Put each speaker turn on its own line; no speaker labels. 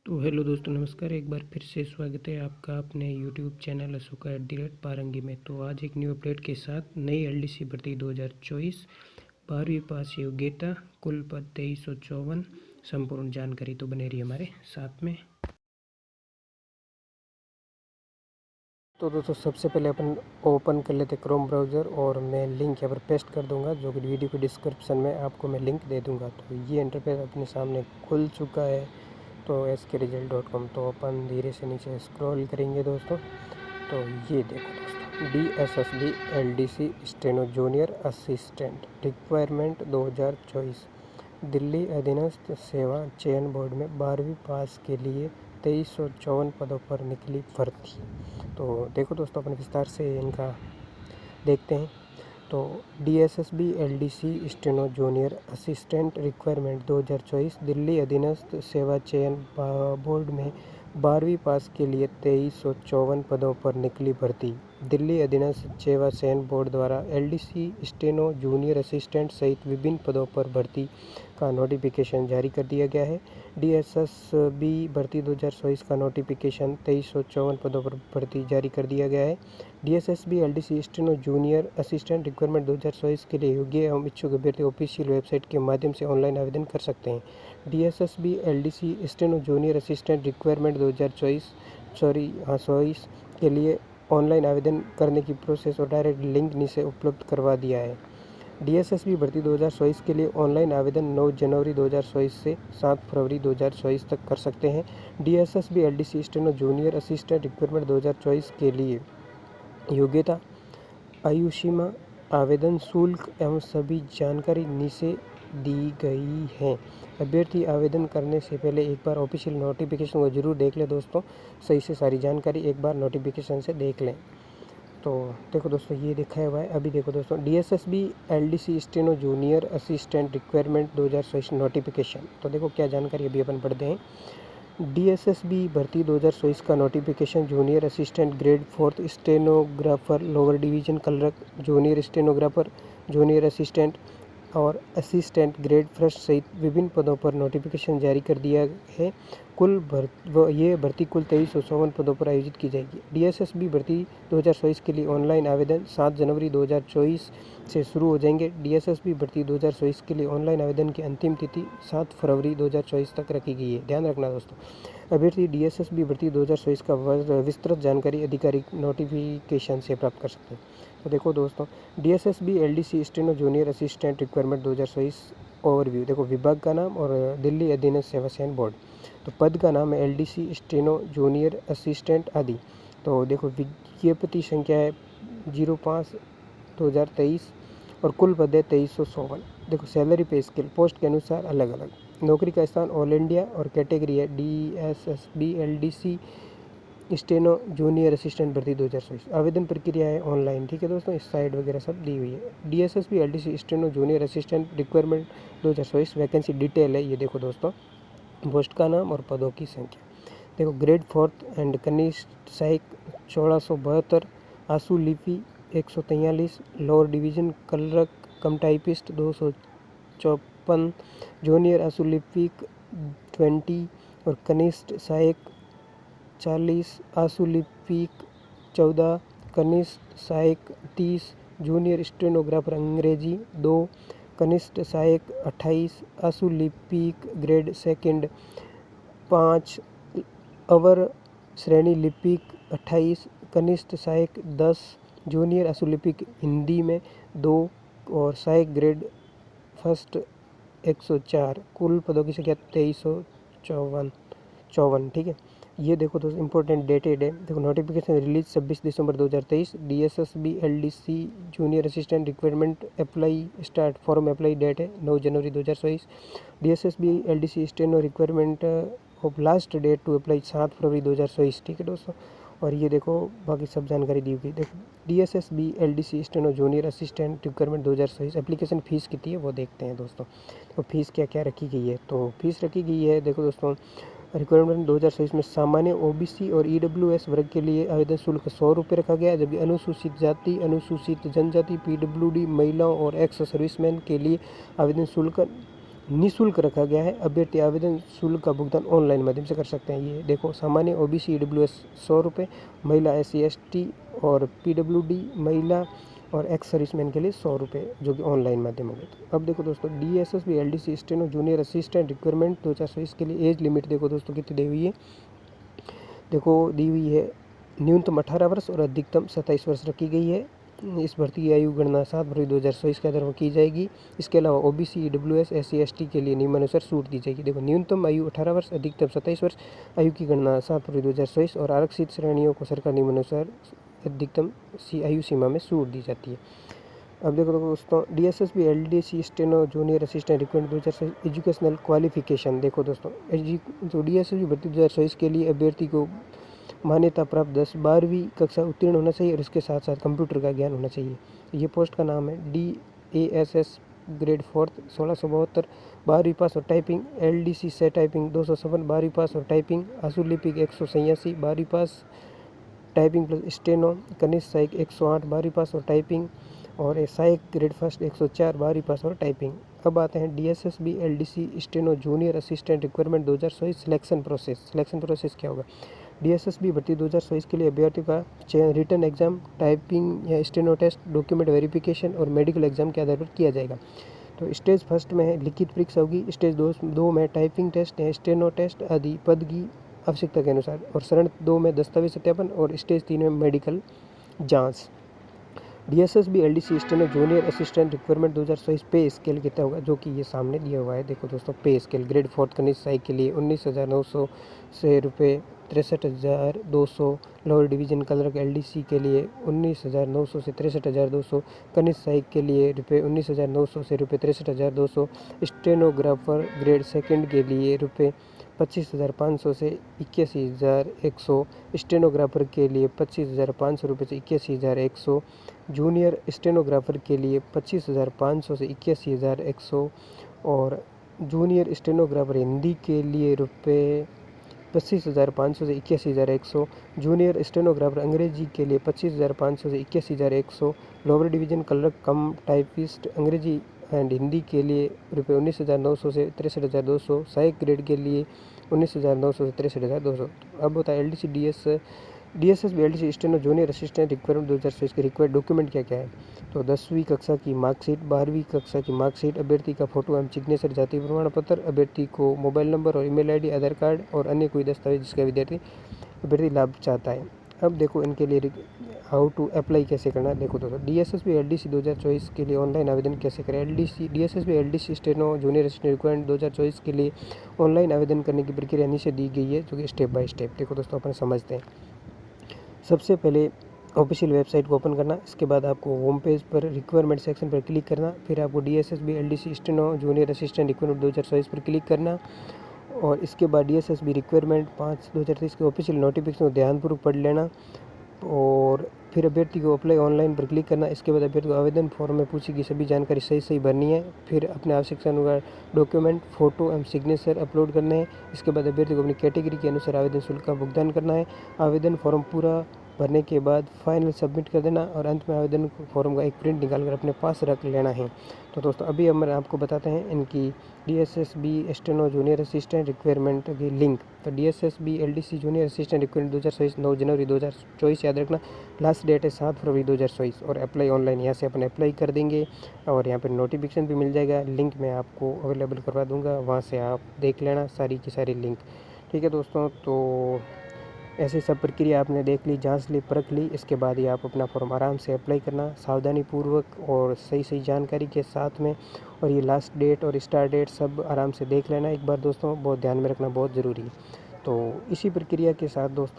तो हेलो दोस्तों, नमस्कार। एक बार फिर से स्वागत है आपका अपने यूट्यूब चैनल अशोका @पारंगी में। तो आज एक न्यू अपडेट के साथ नई एलडीसी भर्ती 2024 12वीं पास योग्यता कुल पद 2354 संपूर्ण जानकारी तो बने रही हमारे साथ में। तो दोस्तों सबसे पहले अपन ओपन कर लेते क्रोम ब्राउज़र और मैं लिंक यहाँ पर पेस्ट कर दूंगा, जो कि वीडियो के डिस्क्रिप्शन में आपको मैं लिंक दे दूंगा। तो ये इंटरफेस अपने सामने खुल चुका है। तो skresult.com तो अपन धीरे से नीचे स्क्रॉल करेंगे दोस्तों। तो ये देखो दोस्तों, DSSB LDC steno junior assistant requirement 2024 Delhi अधीनस्थ सेवा चयन बोर्ड में 12वीं पास के लिए 2354 पदों पर निकली भर्ती। तो देखो दोस्तों, अपन विस्तार से इनका देखते हैं। तो DSSB LDC steno junior assistant requirement 2024 Delhi अधीनस्थ सेवा चयन बोर्ड में 12वीं पास के लिए 2354 पदों पर निकली भर्ती। दिल्ली अधीनस्थ सेवा चयन बोर्ड द्वारा LDC स्टेनो जूनियर असिस्टेंट सहित विभिन्न पदों पर भर्ती का नोटिफिकेशन जारी कर दिया गया है। DSSB भर्ती 2024 का नोटिफिकेशन 2354 पदों पर भर्ती जारी कर दिया गया है। DSSB LDC steno junior assistant requirement 2024 के लिए योग्य एवं इच्छुक अभ्यर्थी ऑफिशियल वेबसाइट के माध्यम से ऑनलाइन आवेदन कर सकते हैं। DSSB LDC steno junior assistant requirement 2024 के लिए ऑनलाइन आवेदन करने की प्रोसेस और डायरेक्ट लिंक नीचे उपलब्ध करवा दिया है। DSSB भर्ती 2024 के लिए ऑनलाइन आवेदन 9 जनवरी 2024 से 7 फरवरी 2024 तक कर सकते हैं। DSSB LDC steno junior assistant requirement 2024 के लिए योग्यता, आयु सीमा, आवेदन शुल्क एवं सभी जानकारी नीचे दी गई है। अभ्यर्थी आवेदन करने से पहले एक बार ऑफिशियल नोटिफिकेशन को जरूर देख लें दोस्तों। सही से सारी जानकारी एक बार नोटिफिकेशन से देख लें। तो देखो दोस्तों, ये दिखाया हुआ है। अभी देखो दोस्तों, DSSB LDC steno junior assistant requirement 2024 notification. तो देखो क्या जानकारी अभी अपन पढ़ते हैं। DSSB भर्ती 2024 का notification junior assistant grade 4 stenographer lower division clerk, junior stenographer, junior assistant और असिस्टेंट ग्रेड फर्स्ट सहित विभिन्न पदों पर नोटिफिकेशन जारी कर दिया है। ये भर्ती कुल 2354 पदों पर आयोजित की जाएगी। DSSB भर्ती 2024 के लिए ऑनलाइन आवेदन 7 जनवरी 2024 से शुरू हो जाएंगे। DSSB भर्ती 2024 के लिए ऑनलाइन आवेदन की अंतिम तिथि 7 फरवरी 2024 तक रखी गई है। ध्यान रखना दोस्तों, अभ्यर्थी DSSB भर्ती 2024 का विस्तृत जानकारी आधिकारिक नोटिफिकेशन से प्राप्त कर सकते हैं। तो देखो दोस्तों, DSSB LDC steno junior assistant requirement 2024 overview. देखो विभाग का नाम और दिल्ली अधीनस्थ सेवा चयन बोर्ड। तो पद का नाम है LDC स्टेनो जूनियर असिस्टेंट आदि। तो देखो विज्ञप्ति संख्या है 05/2023 और कुल पद है 2354। देखो सैलरी पे स्केल पोस्ट के अनुसार अलग अलग। नौकरी का स्थान ऑल इंडिया और कैटेगरी है DSSB LDC steno junior assistant भर्ती 2024। आवेदन प्रक्रिया है ऑनलाइन। ठीक है दोस्तों, इस साइड वगैरह सब दी हुई है। DSSB LDC steno junior assistant requirement 2024 vacancy detail है। ये देखो दोस्तों, पोस्ट का नाम और पदों की संख्या। देखो ग्रेड 4 एंड कनिष्ठ सहायक 1672, आंसू लिपि 143, लोअर डिवीजन क्लर्क कम टाइपिस्ट 254, जूनियर आंसू लिपिक 20 और कनिष्ठ सहायक 40, आंसू लिपिक 14, कनिष्ठ सहायक 30, जूनियर स्टेनोग्राफर अंग्रेजी 2, कनिष्ठ सहायक 28, आंसू लिपिक ग्रेड 2 5, अवर श्रेणी लिपिक 28, कनिष्ठ सहायक 10, जूनियर आंसू लिपिक हिंदी में 2 और सहायक ग्रेड फर्स्ट 104। कुल पदों की संख्या 2354। ठीक है, ये देखो दोस्तों इंपॉर्टेंट डेटेड है। देखो नोटिफिकेशन रिलीज 26 दिसंबर 2023। DSSB LDC junior assistant requirement apply start form apply date है 9 जनवरी 2024। DSSB LDC steno requirement of last date to apply 7 फरवरी 2024। ठीक है दोस्तों, और ये देखो बाकी सब जानकारी दी हुई। देखो DSSB LDC steno junior assistant requirement 2024 application fees कितनी है वो देखते हैं दोस्तों। तो फीस क्या क्या रखी गई है। तो फीस रखी गई है, देखो दोस्तों, रिक्वायरमेंट 2024 में सामान्य OBC और EWS वर्ग के लिए आवेदन शुल्क 100 रुपये रखा गया है। जबकि अनुसूचित जाति, अनुसूचित जनजाति, PWD, महिलाओं और एक्स सर्विसमैन के लिए आवेदन शुल्क निःशुल्क रखा गया है। अभ्यर्थी आवेदन शुल्क का भुगतान ऑनलाइन माध्यम से कर सकते हैं। ये देखो, सामान्य ओबीसी ईडब्ल्यूएस 100 रुपये, महिला एससी एसटी और पीडब्ल्यूडी महिला और एक्स सर्विसमैन के लिए 100 रुपये, जो कि ऑनलाइन माध्यम होगा। अब देखो दोस्तों, DSSB LDC steno junior assistant requirement 2024 के लिए एज लिमिट देखो दोस्तों कितनी दी हुई है। देखो दी हुई है, न्यूनतम 18 वर्ष और अधिकतम 27 वर्ष रखी गई है। इस भर्ती की आयु गणना 7 फरवरी 2024 के आधार पर की जाएगी। इसके अलावा ओबीसी ईडब्ल्यूएस एससी एसटी के लिए नियमानुसार छूट दी जाएगी। देखो, न्यूनतम आयु 18 वर्ष, अधिकतम 27 वर्ष, आयु की गणना 7 फरवरी 2024 और आरक्षित श्रेणियों को सरकार नियमानुसार अधिकतम आयु सीमा में छूट दी जाती है। अब देखो दोस्तों, DSSB LDC steno junior assistant requirement 2024 educational qualification देखो दोस्तों, जो डीएसएसबी भर्ती 2024 के लिए अभ्यर्थी को मान्यता प्राप्त 10-12वीं कक्षा उत्तीर्ण होना चाहिए और इसके साथ साथ कंप्यूटर का ज्ञान होना चाहिए। ये पोस्ट का नाम है DASS ग्रेड 4 1672, 12वीं पास और टाइपिंग। LDC से टाइपिंग 256, 12वीं पास और टाइपिंग। आशुलिपिक 186, 12वीं पास टाइपिंग प्लस स्टेनो। कनिष्ठ सहायक 108, 12वीं पास और टाइपिंग। और सहायक ग्रेड फर्स्ट 104, 12वीं पास और टाइपिंग। अब आते हैं DSSB LDC steno junior assistant requirement 2024 selection process. Selection process क्या होगा? डीएसएसबी भर्ती 2024 के लिए अभ्यर्थियों का चयन रिटन एग्जाम, टाइपिंग या स्टेनो टेस्ट, डॉक्यूमेंट वेरिफिकेशन और मेडिकल एग्जाम के आधार पर किया जाएगा। तो स्टेज फर्स्ट में है लिखित परीक्षा होगी, स्टेज दो में टाइपिंग टेस्ट है, स्टेनो टेस्ट आदि पद की आवश्यकता के अनुसार, और चरण 2 में दस्तावेज सत्यापन और स्टेज 3 में मेडिकल जांच। DSSB LDC steno junior assistant requirement 2024 पे स्केल कितना होगा, जो कि ये सामने दिया हुआ है। देखो दोस्तों, पे स्केल ग्रेड 4 कनिष्ठ सहायक के लिए 19,900 से रुपये 63,200, लोअर डिवीजन क्लर्क एलडीसी के लिए 19,900 से 63,200, कनिष्ठ सहायक के लिए रुपये 19,900 से रुपये 63,200, स्टेनोग्राफर ग्रेड सेकंड के लिए रुपये 25,500 से 81,100, स्टेनोग्राफर के लिए 25,500 रुपये से 81,100, जूनियर स्टेनोग्राफर के लिए 25,500 से 81,100 और जूनियर स्टेनोग्राफर हिंदी के लिए रुपये 25,500 से 81,100, जूनियर स्टेनोग्राफर अंग्रेजी के लिए 25,500 से 81,100, लोअर डिवीजन क्लर्क कम टाइपिस्ट अंग्रेजी एंड हिंदी के लिए रुपये 19,900 से 63,200, सहायक ग्रेड के लिए 19,900 से 63,200। अब होता है LDC DSSB LDC steno junior assistant requirement 2024 के रिक्वायर्ड डॉक्यूमेंट क्या क्या है। तो 10वीं कक्षा की मार्कशीट, 12वीं कक्षा की मार्कशीट, अभ्यर्थी का फोटो एवं सिग्नेचर, जाति प्रमाण पत्र, अभ्यर्थी को मोबाइल नंबर और ईमेल आईडी, आधार कार्ड और अन्य कोई दस्तावेज जिसका अभ्यर्थी लाभ चाहता है। अब देखो इनके लिए हाउ टू अप्लाई कैसे करना है। देखो दोस्तों, डीएसएसबी एलडीसी 2024 के लिए ऑनलाइन आवेदन कैसे करें। DSSB LDC steno junior assistant requirement 2024 के लिए ऑनलाइन आवेदन करने की प्रक्रिया नीचे दी गई है, जो कि स्टेप बाय स्टेप देखो दोस्तों अपन समझते हैं। सबसे पहले ऑफिशियल वेबसाइट को ओपन करना, इसके बाद आपको होम पेज पर रिक्वायरमेंट सेक्शन पर क्लिक करना, फिर आपको DSSB LDC steno junior assistant requirement 2024 पर क्लिक करना और इसके बाद डीएसएसबी रिक्वायरमेंट 5/2023 के ऑफिशियल नोटिफिकेशन को ध्यानपूर्वक पढ़ लेना और फिर अभ्यर्थी को अप्लाई ऑनलाइन पर क्लिक करना। इसके बाद अभ्यर्थी को आवेदन फॉर्म में पूछी गई सभी जानकारी सही भरनी है, फिर अपने आवश्यकता अनुसार डॉक्यूमेंट, फोटो एवं सिग्नेचर अपलोड करने हैं। इसके बाद अभ्यर्थी को अपनी कैटेगरी के अनुसार आवेदन शुल्क का भुगतान करना है। आवेदन फॉर्म पूरा भरने के बाद फाइनल सबमिट कर देना और अंत में आवेदन फॉर्म का एक प्रिंट निकालकर अपने पास रख लेना है। तो दोस्तों, अभी हम आपको बताते हैं इनकी DSSB steno junior assistant requirement की लिंक। तो DSSB LDC junior assistant requirement 2024 9 जनवरी 2024 याद रखना। लास्ट डेट है 7 फरवरी 2024 और अप्लाई ऑनलाइन यहाँ से अपन अप्लाई कर देंगे और यहाँ पर नोटिफिकेशन भी मिल जाएगा। लिंक मैं आपको अवेलेबल करवा दूँगा, वहाँ से आप देख लेना सारी की सारी लिंक। ठीक है दोस्तों, तो ऐसी सब प्रक्रिया आपने देख ली, जांच ली, परख ली। इसके बाद ही आप अपना फॉर्म आराम से अप्लाई करना सावधानी पूर्वक और सही जानकारी के साथ में। और ये लास्ट डेट और स्टार्ट डेट सब आराम से देख लेना एक बार दोस्तों, बहुत ध्यान में रखना बहुत ज़रूरी है। तो इसी प्रक्रिया के साथ दोस्तों